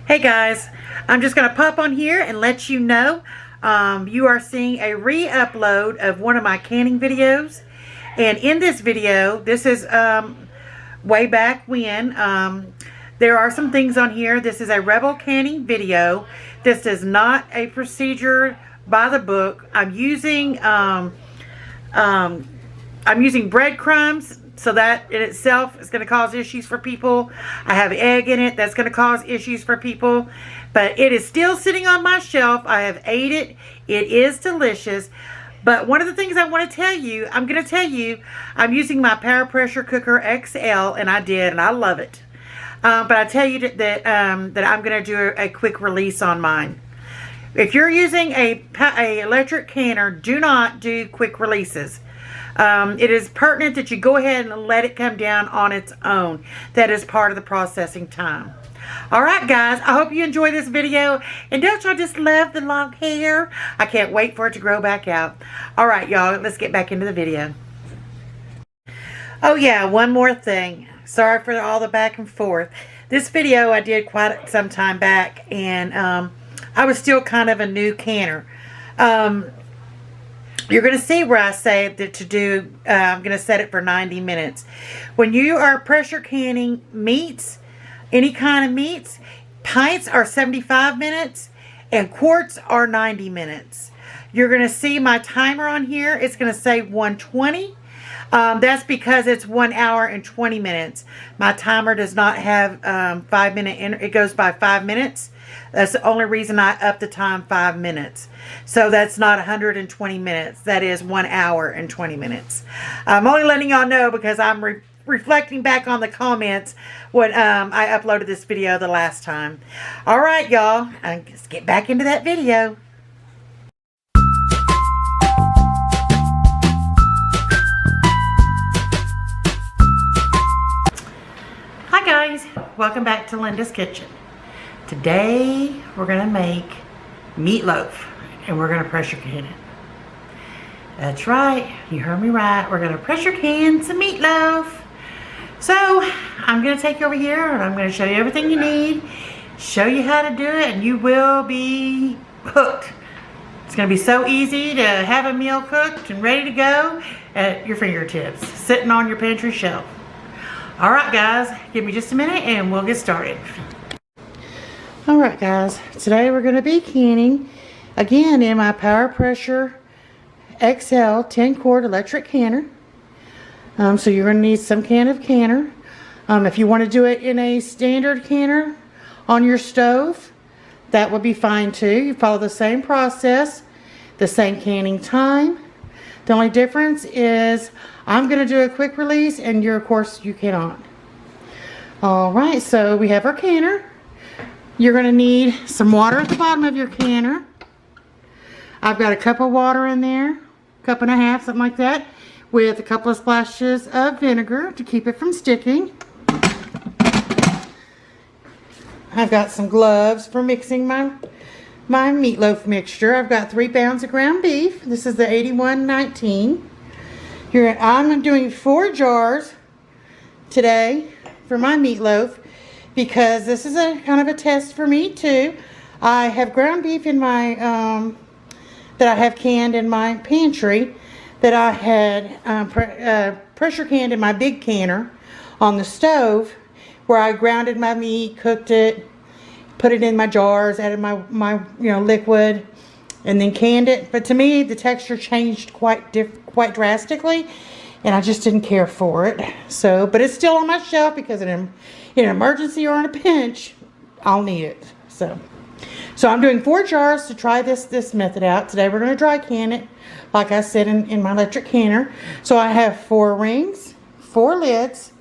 Hey guys, I'm just going to pop on here and let you know you are seeing a re-upload of one of my canning videos. And in this video, this is way back when. There are some things on here. This is a Rebel canning video. This is not a procedure by the book. I'm using breadcrumbs. So that in itself is going to cause issues for people. I have egg in it. That's going to cause issues for people. But it is still sitting on my shelf. I have ate it. It is delicious. But one of the things I want to tell you, I'm going to tell you, I'm using my Power Pressure Cooker XL. And I did. And I love it. But I tell you that I'm going to do a quick release on mine. If you're using a electric canner, do not do quick releases. It is pertinent that you go ahead and let it come down on its own. That is part of the processing time. Alright guys, I hope you enjoy this video. And don't y'all just love the long hair? I can't wait for it to grow back out. Alright y'all, let's get back into the video. Oh yeah, one more thing. Sorry for all the back and forth. This video I did quite some time back. And I was still kind of a new canner. You're going to see where I say that to do, I'm going to set it for 90 minutes. When you are pressure canning meats, any kind of meats, pints are 75 minutes and quarts are 90 minutes. You're going to see my timer on here. It's going to say 120. That's because it's 1 hour and 20 minutes. My timer does not have 5 minute, it goes by 5 minutes. That's the only reason I upped the time 5 minutes. So that's not 120 minutes. That is 1 hour and 20 minutes. I'm only letting y'all know because I'm reflecting back on the comments when I uploaded this video the last time. Alright y'all, let's get back into that video. Hi guys, welcome back to Linda's Kitchen. Today we're going to make meatloaf and we're going to pressure can it. That's right, you heard me right. We're going to pressure can some meatloaf. So I'm going to take you over here and I'm going to show you everything you need, show you how to do it, and you will be hooked. It's going to be so easy to have a meal cooked and ready to go at your fingertips, sitting on your pantry shelf. Alright guys, give me just a minute and we'll get started. Alright guys, today we're going to be canning again in my Power Pressure XL 10 quart electric canner. So you're going to need some kind of canner. If you want to do it in a standard canner on your stove, that would be fine too. You follow the same process, the same canning time. The only difference is I'm going to do a quick release and of course you cannot. Alright, so we have our canner. You're going to need some water at the bottom of your canner. I've got a cup of water in there, cup and a half, something like that, with a couple of splashes of vinegar to keep it from sticking. I've got some gloves for mixing my meatloaf mixture. I've got 3 pounds of ground beef. This is the 8119. Here I'm doing 4 jars today for my meatloaf, because this is a kind of a test for me too. I have ground beef in my that I have canned in my pantry, that I had pressure canned in my big canner on the stove, where I grounded my meat, cooked it, put it in my jars, added my liquid, and then canned it. But to me, the texture changed quite drastically, and I just didn't care for it. So, but it's still on my shelf because in an emergency or in a pinch, I'll need it. So I'm doing 4 jars to try this method out. Today we're going to dry can it, like I said, in my electric canner. So I have 4 rings, 4 lids.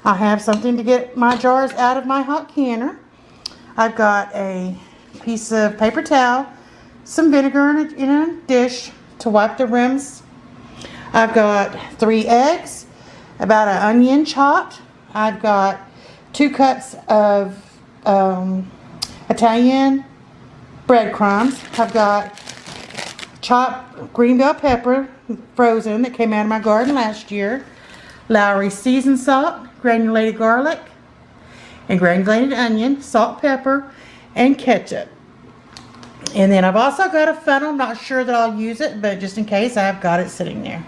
I have something to get my jars out of my hot canner. I've got a piece of paper towel, some vinegar in a dish to wipe the rims. I've got 3 eggs, about an onion chopped. I've got 2 cups of Italian breadcrumbs. I've got chopped green bell pepper, frozen, that came out of my garden last year. Lowry seasoned salt, granulated garlic, and granulated onion, salt, pepper, and ketchup. And then I've also got a funnel. I'm not sure that I'll use it, but just in case, I've got it sitting there.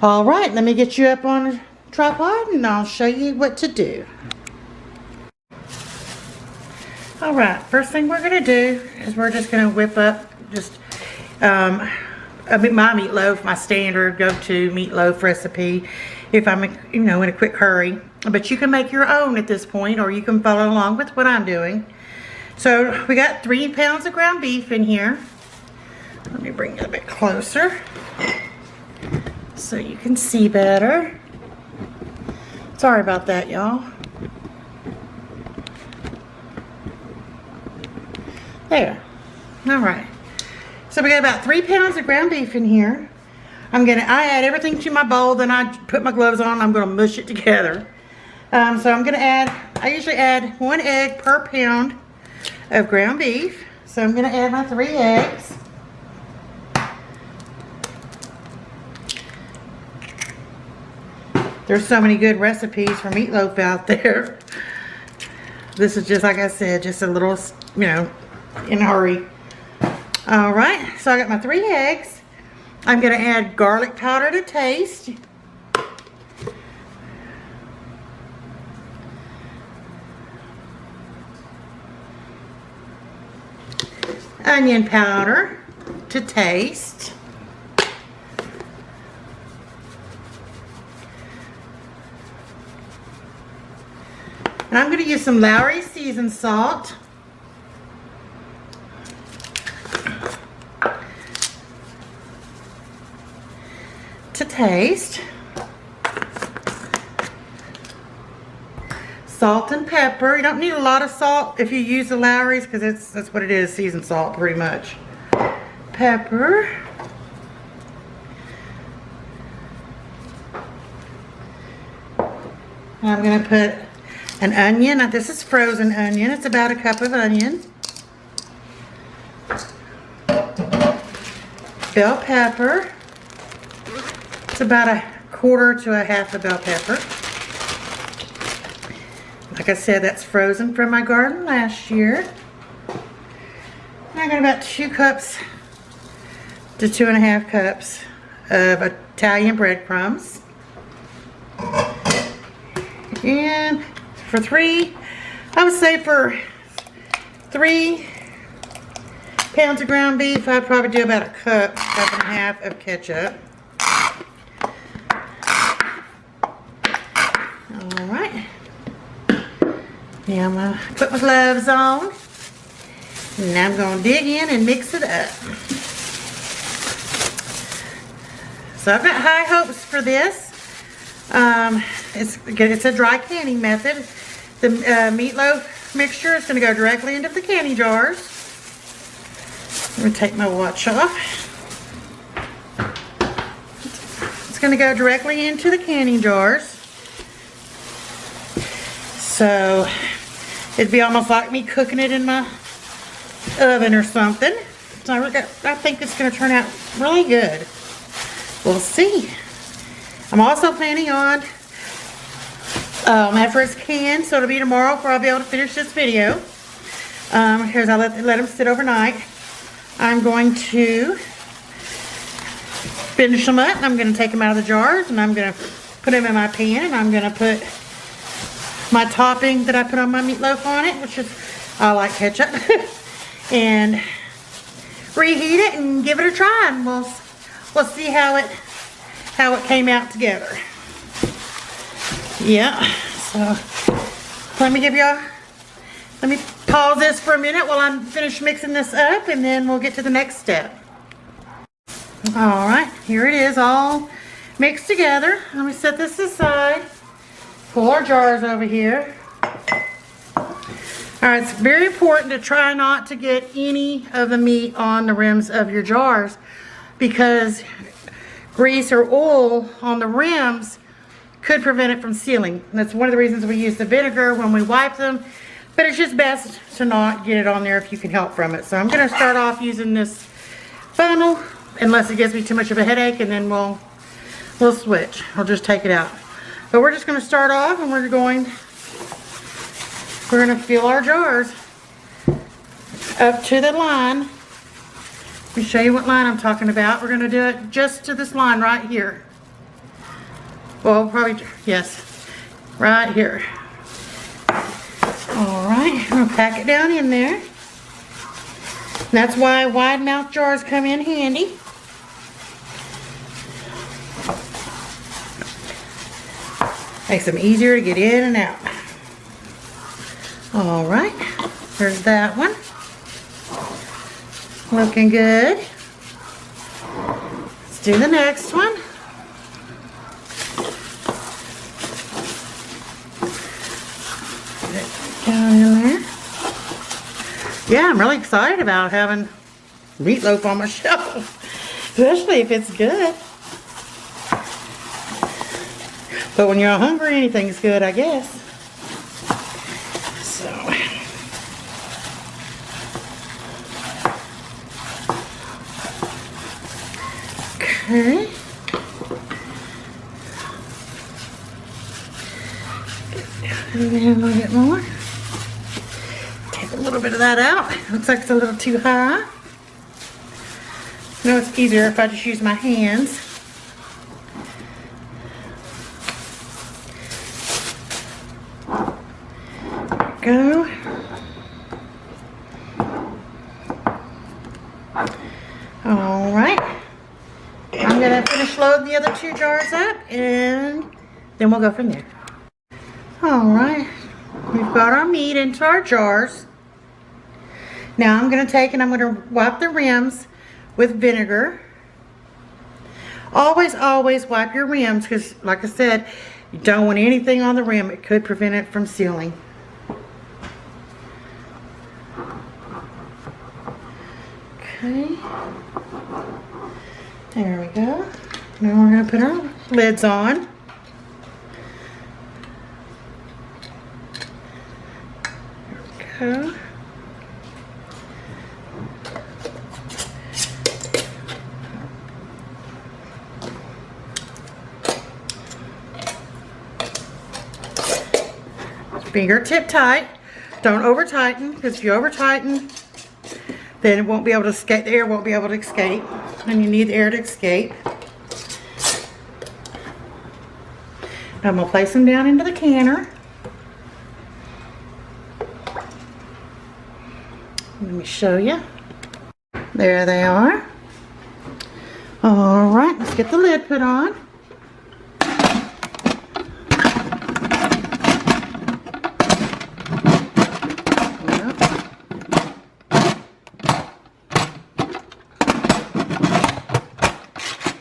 All right, let me get you up on a tripod and I'll show you what to do. All right, first thing we're gonna do is we're just gonna whip up just my meatloaf, my standard go-to meatloaf recipe if I'm, you know, in a quick hurry. But you can make your own at this point, or you can follow along with what I'm doing. So we got 3 pounds of ground beef in here. Let me bring it a bit closer so you can see better. Sorry about that, y'all. There. All right. So we got about 3 pounds of ground beef in here. I add everything to my bowl, then I put my gloves on, I'm gonna mush it together. So I'm gonna I usually add 1 egg per pound of ground beef. So I'm gonna add my 3 eggs. There's so many good recipes for meatloaf out there. This is just, like I said, just a little, you know, in a hurry. All right, so I got my 3 eggs. I'm gonna add garlic powder to taste. Onion powder to taste. And I'm going to use some Lowry seasoned salt. To taste. Salt and pepper. You don't need a lot of salt if you use the Lowry's, because that's what it is, seasoned salt pretty much. Pepper. I'm going to put an onion. Now, this is frozen onion. It's about a cup of onion. Bell pepper. It's about 1/4 to 1/2 a bell pepper. Like I said, that's frozen from my garden last year. And I got about 2 cups to 2.5 cups of Italian breadcrumbs. And for 3, I would say for 3 pounds of ground beef, I'd probably do about 1 cup, 1.5 of ketchup. All right. Now I'm going to put my gloves on. And I'm going to dig in and mix it up. So I've got high hopes for this. It's a dry canning method. The meatloaf mixture is going to go directly into the canning jars. I'm going to take my watch off. It's going to go directly into the canning jars. So it'd be almost like me cooking it in my oven or something. So I think it's going to turn out really good. We'll see. I'm also planning on, after it's canned, so it'll be tomorrow before I'll be able to finish this video. Because I let them sit overnight. I'm going to finish them up. I'm going to take them out of the jars and I'm going to put them in my pan, and I'm going to put my topping that I put on my meatloaf on it, which is, I like ketchup, and reheat it and give it a try, and we'll see how it came out together. Yeah, so let me pause this for a minute while I'm finished mixing this up, and then we'll get to the next step. All right, here it is all mixed together. Let me set this aside. Pull our jars over here. All right, it's very important to try not to get any of the meat on the rims of your jars, because grease or oil on the rims could prevent it from sealing. That's one of the reasons we use the vinegar when we wipe them, but it's just best to not get it on there if you can help from it. So I'm going to start off using this funnel, unless it gives me too much of a headache, and then we'll switch. I'll just take it out. But we're just going to start off, and we're going to fill our jars up to the line. Let me show you what line I'm talking about. We're going to do it just to this line right here. Well, probably, yes, right here. Alright, I'm going to pack it down in there. That's why wide mouth jars come in handy. Makes them easier to get in and out. Alright, there's that one. Looking good. Let's do the next one. Put it down in there. Yeah, I'm really excited about having meatloaf on my shelf, especially if it's good. But when you're hungry, anything's good, I guess. So, okay. Get down a little bit more. Take a little bit of that out. Looks like it's a little too high. You know, it's easier if I just use my hands. Go. All right. I'm going to finish loading the other 2 jars up and then we'll go from there. All right. We've got our meat into our jars. Now I'm going to take and I'm going to wipe the rims with vinegar. Always wipe your rims because, like I said, you don't want anything on the rim. It could prevent it from sealing. Okay, there we go. Now we're going to put our lids on. There we go. Fingertip tight. Don't over tighten, because if you over tighten, then it won't be able to escape. The air won't be able to escape, and you need the air to escape. Now I'm going to place them down into the canner. Let me show you. There they are. All right, let's get the lid put on.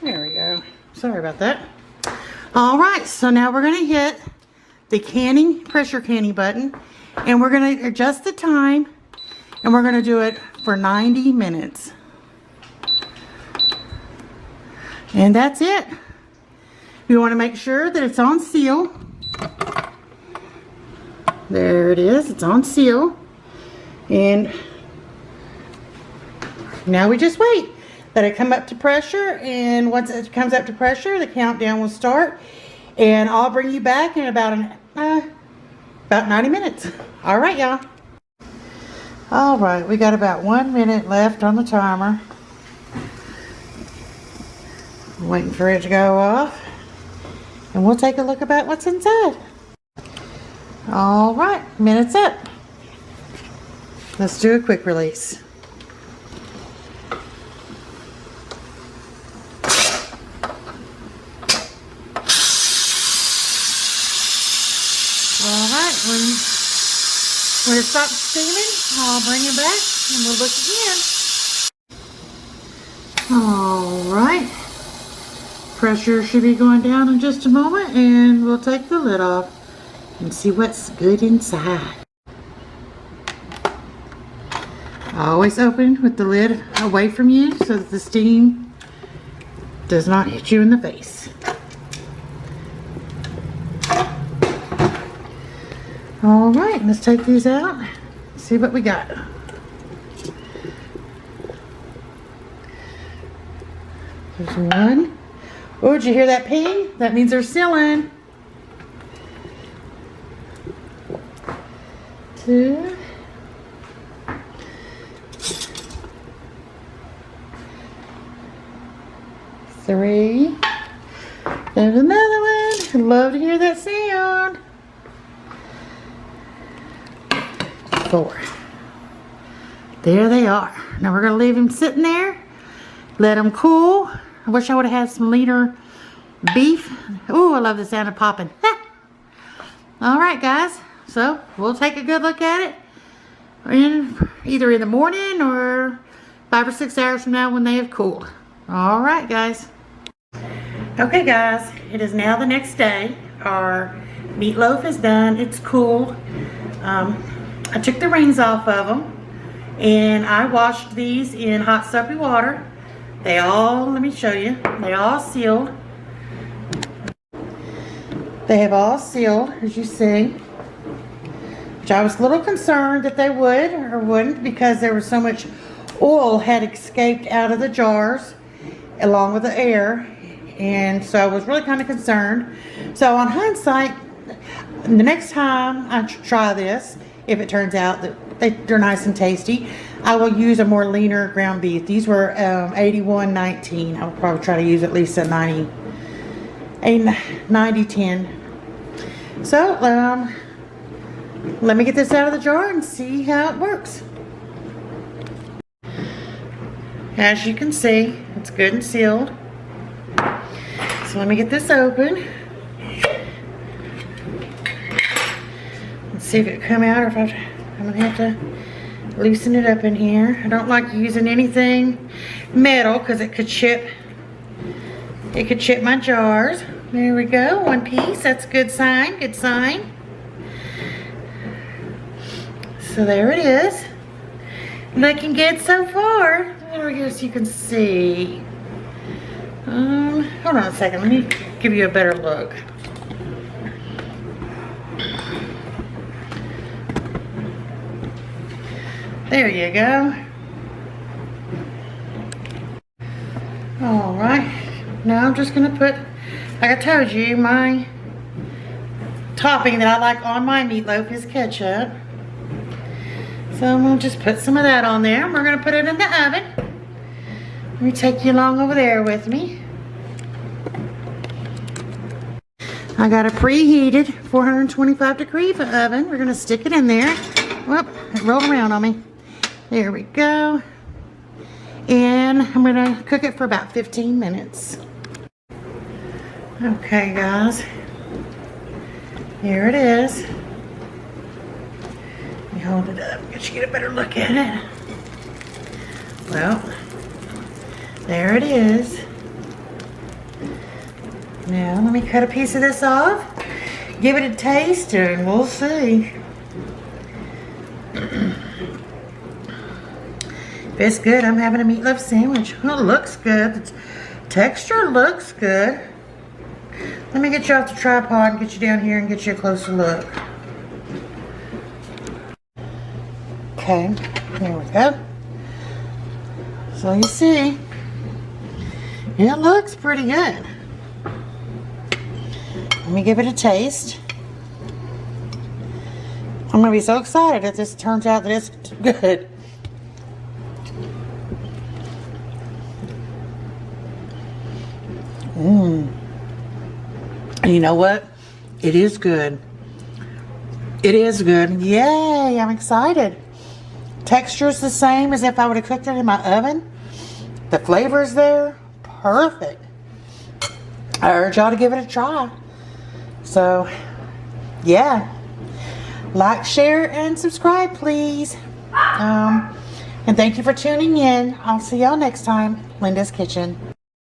There we go. Sorry about that. All right, so now we're going to hit the canning, pressure canning button, and we're going to adjust the time, and we're going to do it for 90 minutes. And that's it. We want to make sure that it's on seal. There it is. It's on seal. And now we just wait. Let it come up to pressure, and once it comes up to pressure, the countdown will start, and I'll bring you back in about 90 minutes. All right, y'all. All right, we got about 1 minute left on the timer. Waiting for it to go off, and we'll take a look about what's inside. All right, minute's up. Let's do a quick release. All right, when it stops steaming, I'll bring it back and we'll look again. All right, pressure should be going down in just a moment, and we'll take the lid off and see what's good inside. Always open with the lid away from you so that the steam does not hit you in the face. All right, let's take these out, see what we got. There's one. Oh, did you hear that ping? That means they're sealing. 2. 3. There's another one. I'd love to hear that sound. 4. There they are. Now we're going to leave them sitting there. Let them cool. I wish I would have had some leaner beef. Ooh, I love the sound of popping. Alright guys, so we'll take a good look at it either in the morning or 5 or 6 hours from now when they have cooled. Alright guys. Okay guys, it is now the next day. Our meatloaf is done. It's cool. I took the rings off of them and I washed these in hot soapy water. They all, let me show you, they all sealed. They have all sealed, as you see, which I was a little concerned that they would or wouldn't because there was so much oil had escaped out of the jars along with the air, and so I was really kind of concerned. So on hindsight, the next time I try this, if it turns out that they're nice and tasty, I will use a more leaner ground beef. These were 81.19. I'll probably try to use at least a 90.10. So let me get this out of the jar and see how it works. As you can see, it's good and sealed. So let me get this open. Let's see if it come out, or if I'm gonna have to loosen it up in here. I don't like using anything metal because it could chip. It could chip my jars. There we go, one piece. That's a good sign. Good sign. So there it is. Looking good so far. There we go, so you can see. Hold on a second. Let me give you a better look. There you go. All right. Now I'm just gonna put, like I told you, my topping that I like on my meatloaf is ketchup. So I'm gonna just put some of that on there. We're gonna put it in the oven. Let me take you along over there with me. I got a preheated 425-degree oven. We're gonna stick it in there. Whoop, it rolled around on me. There we go. And I'm gonna cook it for about 15 minutes. Okay guys, here it is. Let me hold it up, get you get a better look at it. Well, there it is. Now let me cut a piece of this off, give it a taste, and we'll see. If it's good, I'm having a meatloaf sandwich. Well, it looks good. The texture looks good. Let me get you off the tripod and get you down here and get you a closer look. Okay, here we go. So you see, it looks pretty good. Let me give it a taste. I'm gonna be so excited if this turns out that it's good. And you know what? It is good. It is good. Yay, I'm excited. Texture's the same as if I would have cooked it in my oven. The flavor's there. Perfect. I urge y'all to give it a try. So, yeah. Like, share, and subscribe, please. And thank you for tuning in. I'll see y'all next time. Linda's Kitchen.